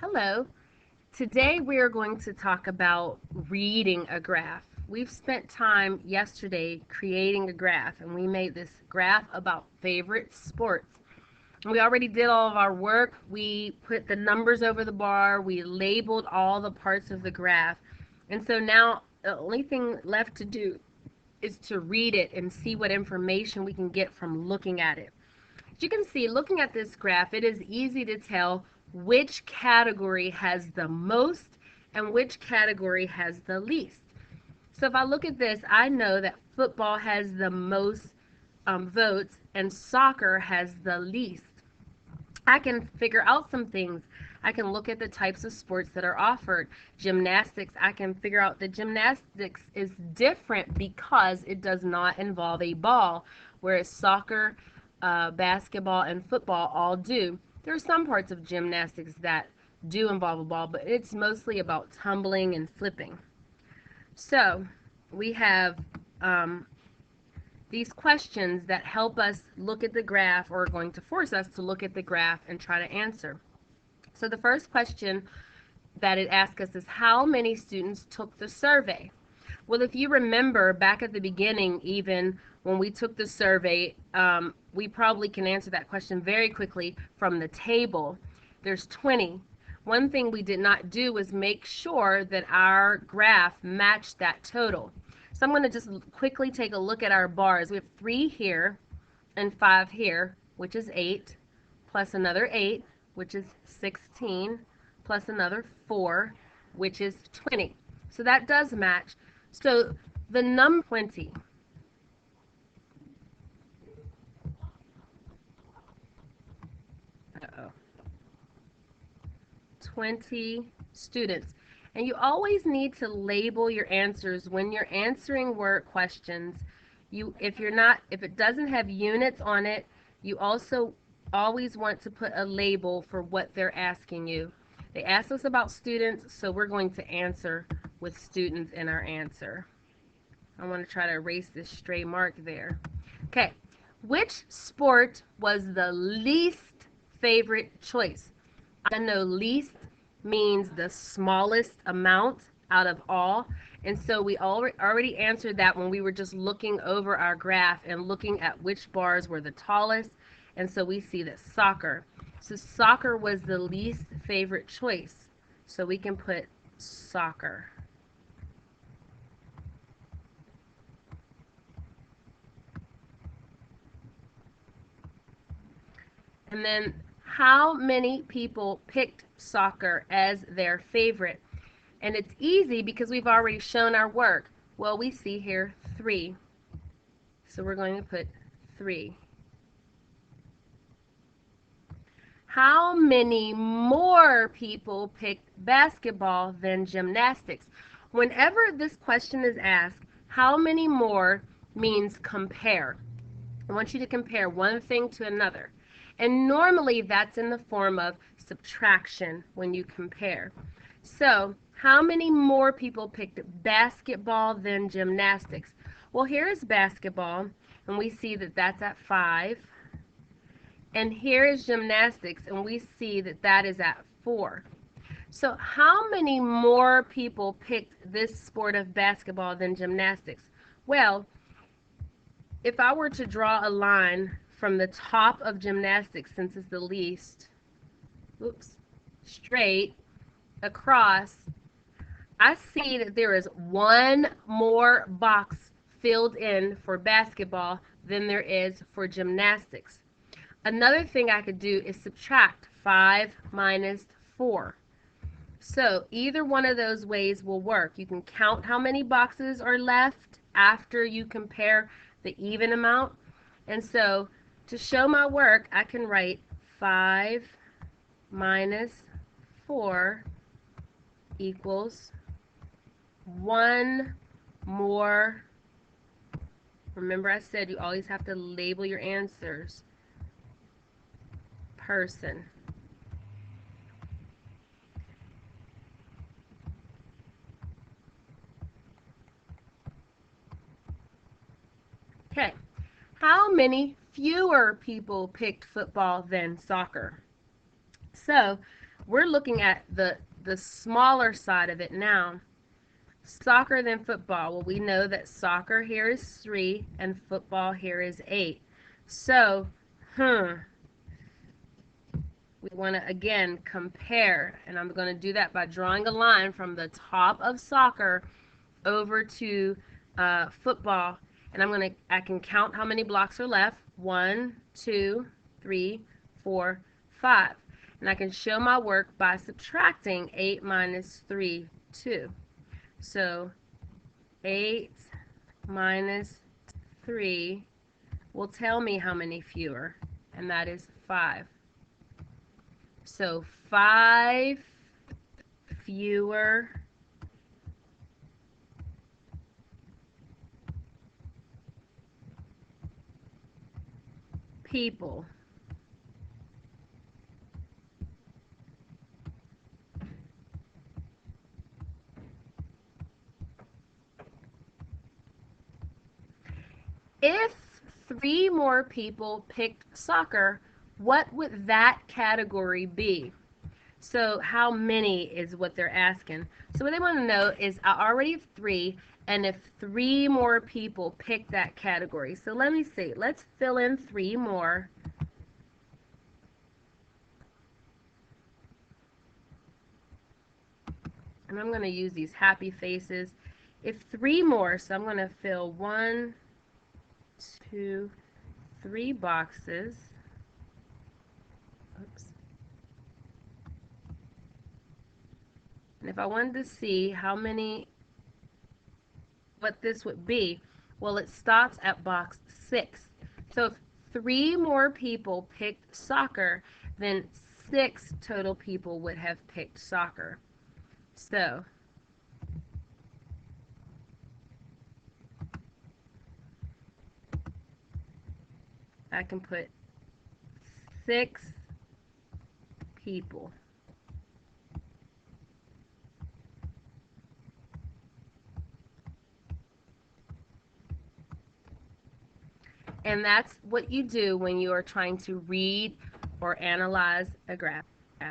Hello. Today we are going to talk about reading a graph. We've spent time yesterday creating a graph, and we made this graph about favorite sports. We already did all of our work. We put the numbers over the bar. We labeled all the parts of the graph. And so now the only thing left to do is to read it and see what information we can get from looking at it. As you can see, looking at this graph, it is easy to tell which category has the most and which category has the least. So if I look at this, I know that football has the most votes and soccer has the least. I can figure out some things. I can look at the types of sports that are offered. Gymnastics, I can figure out that gymnastics is different because it does not involve a ball, whereas soccer, basketball, and football all do. There are some parts of gymnastics that do involve a ball, but it's mostly about tumbling and flipping. So we have these questions that help us look at the graph, or are going to force us to look at the graph and try to answer. So the first question that it asks us is, how many students took the survey? Well, if you remember back at the beginning, even when we took the survey, we probably can answer that question very quickly from the table. There's 20. One thing we did not do was make sure that our graph matched that total. So I'm going to just quickly take a look at our bars. We have 3 here and 5 here, which is 8, plus another 8, which is 16, plus another 4, which is 20. So that does match. So the number 20. Uh-oh. 20 students. And you always need to label your answers when you're answering word questions. If it doesn't have units on it, you also always want to put a label for what they're asking you. They asked us about students, so we're going to answer with students in our answer. I want to try to erase this stray mark there. Okay, which sport was the least favorite choice? I know least means the smallest amount out of all. And so we already answered that when we were just looking over our graph and looking at which bars were the tallest. And so we see that soccer. So soccer was the least favorite choice. So we can put soccer. And then how many people picked soccer as their favorite? And it's easy because we've already shown our work. Well, we see here 3. So we're going to put 3. How many more people picked basketball than gymnastics? Whenever this question is asked, how many more means compare. I want you to compare one thing to another. And normally that's in the form of subtraction when you compare. So, how many more people picked basketball than gymnastics? Well, here is basketball, and we see that that's at 5. And here is gymnastics, and we see that that is at 4. So, how many more people picked this sport of basketball than gymnastics? Well, if I were to draw a line from the top of gymnastics, since it's the least, straight across, I see that there is one more box filled in for basketball than there is for gymnastics. Another thing I could do is subtract 5 minus 4. So either one of those ways will work. You can count how many boxes are left after you compare the even amount. And so to show my work, I can write 5 minus 4 equals 1 more. Remember I said you always have to label your answers. Person. Okay. How many fewer people picked football than soccer? So we're looking at the smaller side of it now. Soccer than football. Well, we know that soccer here is 3 and football here is 8. So, we want to again compare, and I'm going to do that by drawing a line from the top of soccer over to football, and I can count how many blocks are left. 1, 2, 3, 4, 5, and I can show my work by subtracting 8 minus 3, 2. So 8 minus 3 will tell me how many fewer, and that is 5. So 5 fewer people if 3 more people picked soccer, what would that category be? So how many is what they're asking. So what they want to know is I already have 3, and if 3 more people pick that category. So let me see. Let's fill in 3 more. And I'm going to use these happy faces. If 3 more, so I'm going to fill 1, 2, 3 boxes. Oops. And if I wanted to see how many, what this would be, well, it stops at box 6. So if 3 more people picked soccer, then 6 total people would have picked soccer. So I can put 6 people. And that's what you do when you are trying to read or analyze a graph.